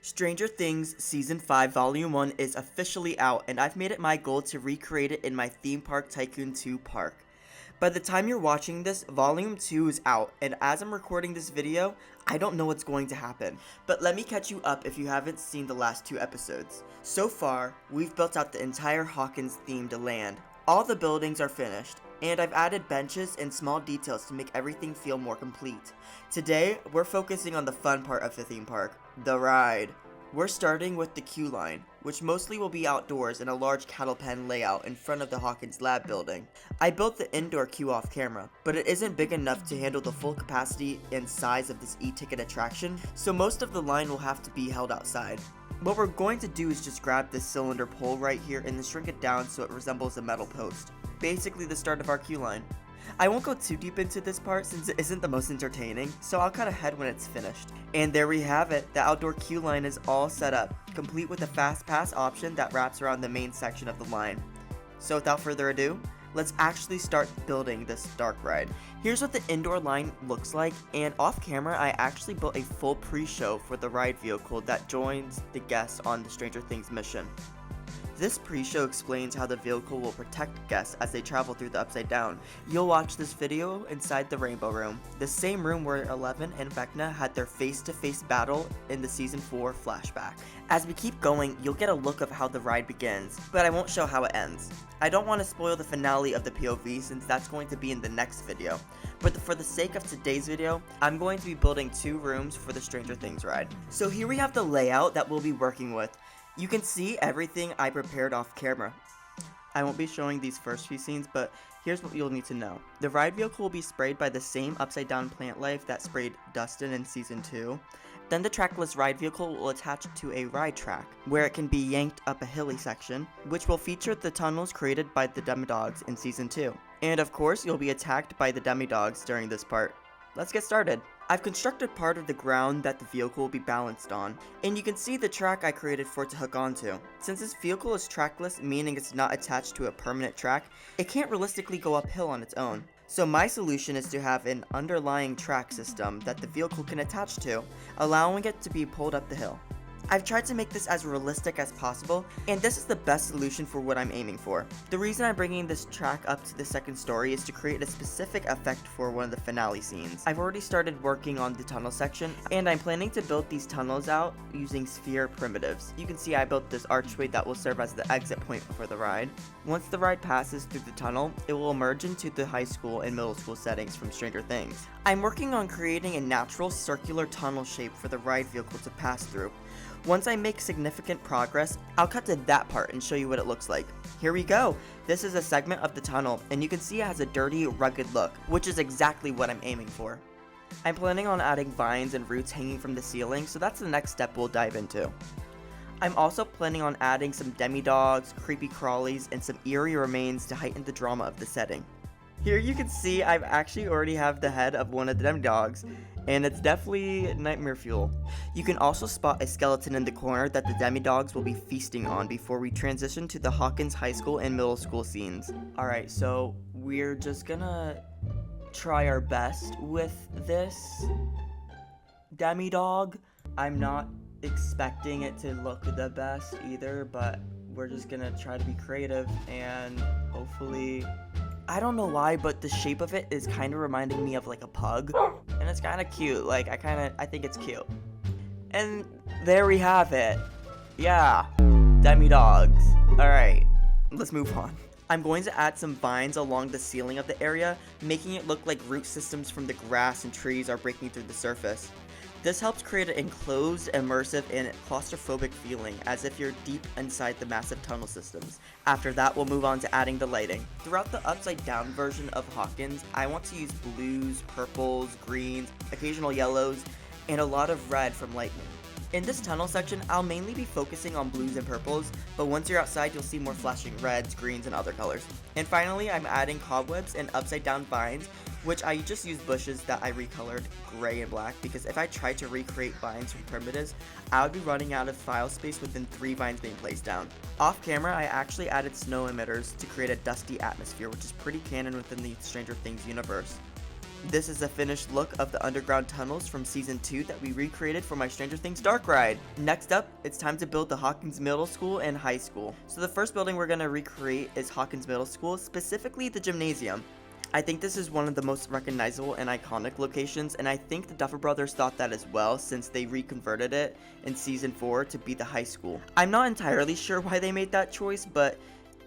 Stranger Things Season 5 Volume 1 is officially out, and I've made it my goal to recreate it in my theme park Tycoon 2 park. By the time you're watching this, Volume 2 is out, and as I'm recording this video, I don't know what's going to happen. But let me catch you up if you haven't seen the last 2 episodes. So far, we've built out the entire Hawkins themed land. All the buildings are finished, and I've added benches and small details to make everything feel more complete. Today, we're focusing on the fun part of the theme park, the ride. We're starting with the queue line, which mostly will be outdoors in a large cattle pen layout in front of the Hawkins Lab building. I built the indoor queue off camera, but it isn't big enough to handle the full capacity and size of this e-ticket attraction, so most of the line will have to be held outside. What we're going to do is just grab this cylinder pole right here and then shrink it down so it resembles a metal post. Basically the start of our queue line. I won't go too deep into this part since it isn't the most entertaining, so I'll cut ahead when it's finished. And there we have it, the outdoor queue line is all set up, complete with a fast pass option that wraps around the main section of the line. So without further ado, let's actually start building this Darkride. Here's what the indoor line looks like, and off camera I actually built a full pre-show for the ride vehicle that joins the guests on the Stranger Things mission. This pre-show explains how the vehicle will protect guests as they travel through the Upside Down. You'll watch this video inside the Rainbow Room, the same room where Eleven and Vecna had their face-to-face battle in the Season 4 flashback. As we keep going, you'll get a look of how the ride begins, but I won't show how it ends. I don't want to spoil the finale of the POV since that's going to be in the next video, but for the sake of today's video, I'm going to be building 2 rooms for the Stranger Things ride. So here we have the layout that we'll be working with. You can see everything I prepared off camera. I won't be showing these first few scenes, but here's what you'll need to know. The ride vehicle will be sprayed by the same upside down plant life that sprayed Dustin in Season 2. Then the trackless ride vehicle will attach to a ride track, where it can be yanked up a hilly section, which will feature the tunnels created by the Demidogs in Season 2. And of course, you'll be attacked by the Demidogs during this part. Let's get started. I've constructed part of the ground that the vehicle will be balanced on, and you can see the track I created for it to hook onto. Since this vehicle is trackless, meaning it's not attached to a permanent track, it can't realistically go uphill on its own. So my solution is to have an underlying track system that the vehicle can attach to, allowing it to be pulled up the hill. I've tried to make this as realistic as possible, and this is the best solution for what I'm aiming for. The reason I'm bringing this track up to the second story is to create a specific effect for one of the finale scenes. I've already started working on the tunnel section, and I'm planning to build these tunnels out using sphere primitives. You can see I built this archway that will serve as the exit point for the ride. Once the ride passes through the tunnel, it will emerge into the high school and middle school settings from Stranger Things. I'm working on creating a natural circular tunnel shape for the ride vehicle to pass through. Once I make significant progress, I'll cut to that part and show you what it looks like. Here we go! This is a segment of the tunnel, and you can see it has a dirty, rugged look, which is exactly what I'm aiming for. I'm planning on adding vines and roots hanging from the ceiling, so that's the next step we'll dive into. I'm also planning on adding some demi-dogs, creepy crawlies, and some eerie remains to heighten the drama of the setting. Here you can see I've actually already have the head of one of the demi-dogs, and it's definitely nightmare fuel. You can also spot a skeleton in the corner that the demi-dogs will be feasting on before we transition to the Hawkins High School and Middle School scenes. Alright, so we're just gonna try our best with this demi-dog. I'm not expecting it to look the best either, but we're just gonna try to be creative and hopefully... I don't know why, but the shape of it is kind of reminding me of like a pug, and it's kind of cute. Like I think it's cute. And there we have it. Yeah, demi-dogs. All right, let's move on. I'm going to add some vines along the ceiling of the area, making it look like root systems from the grass and trees are breaking through the surface. This helps create an enclosed, immersive, and claustrophobic feeling, as if you're deep inside the massive tunnel systems. After that, we'll move on to adding the lighting. Throughout the upside-down version of Hawkins, I want to use blues, purples, greens, occasional yellows, and a lot of red from lightning. In this tunnel section, I'll mainly be focusing on blues and purples, but once you're outside, you'll see more flashing reds, greens, and other colors. And finally, I'm adding cobwebs and upside-down vines, which I just used bushes that I recolored gray and black, because if I tried to recreate vines from primitives, I would be running out of file space within 3 vines being placed down. Off camera, I actually added snow emitters to create a dusty atmosphere, which is pretty canon within the Stranger Things universe. This is a finished look of the underground tunnels from Season 2 that we recreated for my Stranger Things Darkride. Next up, it's time to build the Hawkins Middle School and High School. So the first building we're going to recreate is Hawkins Middle School, specifically the gymnasium. I think this is one of the most recognizable and iconic locations, and I think the Duffer Brothers thought that as well since they reconverted it in Season 4 to be the high school. I'm not entirely sure why they made that choice, but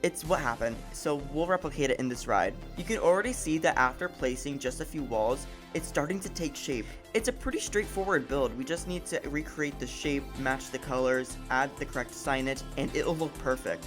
it's what happened, so we'll replicate it in this ride. You can already see that after placing just a few walls, it's starting to take shape. It's a pretty straightforward build. We just need to recreate the shape, match the colors, add the correct signage, and it'll look perfect.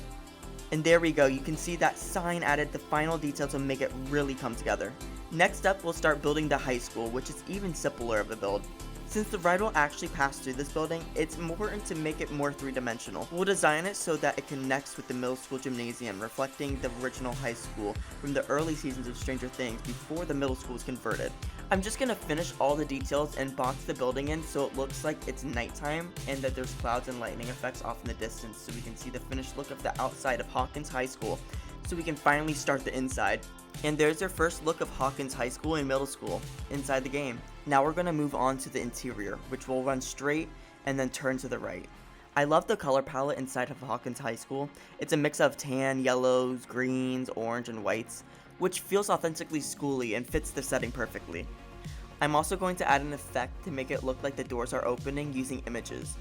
And there we go, you can see that sign added the final detail to make it really come together. Next up, we'll start building the high school, which is even simpler of a build. Since the ride will actually pass through this building, it's important to make it more three-dimensional. We'll design it so that it connects with the middle school gymnasium, reflecting the original high school from the early seasons of Stranger Things before the middle school was converted. I'm just gonna finish all the details and box the building in so it looks like it's nighttime and that there's clouds and lightning effects off in the distance so we can see the finished look of the outside of Hawkins High School so we can finally start the inside. And there's their first look of Hawkins High School and Middle School inside the game. Now we're going to move on to the interior, which will run straight and then turn to the right. I love the color palette inside of Hawkins High School. It's a mix of tan, yellows, greens, orange, and whites, which feels authentically schooly and fits the setting perfectly. I'm also going to add an effect to make it look like the doors are opening using images.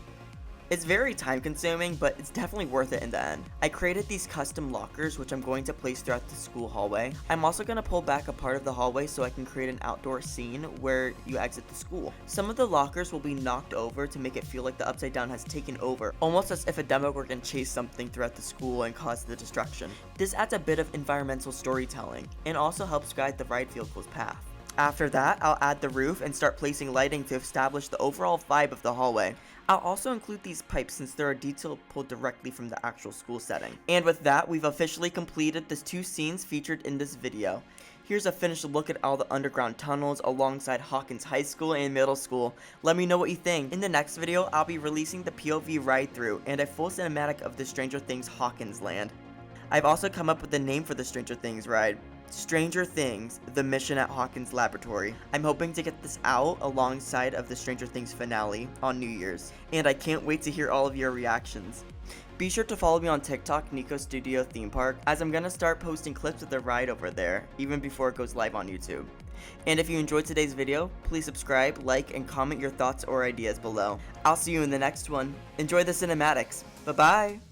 It's very time consuming, but it's definitely worth it in the end. I created these custom lockers which I'm going to place throughout the school hallway. I'm also going to pull back a part of the hallway so I can create an outdoor scene where you exit the school. Some of the lockers will be knocked over to make it feel like the Upside Down has taken over, almost as if a demo were going to chase something throughout the school and cause the destruction. This adds a bit of environmental storytelling and also helps guide the ride vehicle's path. After that, I'll add the roof and start placing lighting to establish the overall vibe of the hallway. I'll also include these pipes since they're a detail pulled directly from the actual school setting. And with that, we've officially completed the 2 scenes featured in this video. Here's a finished look at all the underground tunnels alongside Hawkins High School and Middle School. Let me know what you think. In the next video, I'll be releasing the POV ride through and a full cinematic of the Stranger Things Hawkins land. I've also come up with a name for the Stranger Things ride. Stranger Things, the Mission at Hawkins Laboratory. I'm hoping to get this out alongside of the Stranger Things finale on New Year's, and I can't wait to hear all of your reactions. Be sure to follow me on TikTok, Nicos Studios Theme Park, as I'm gonna start posting clips of the ride over there, even before it goes live on YouTube. And if you enjoyed today's video, please subscribe, like, and comment your thoughts or ideas below. I'll see you in the next one. Enjoy the cinematics. Bye-bye!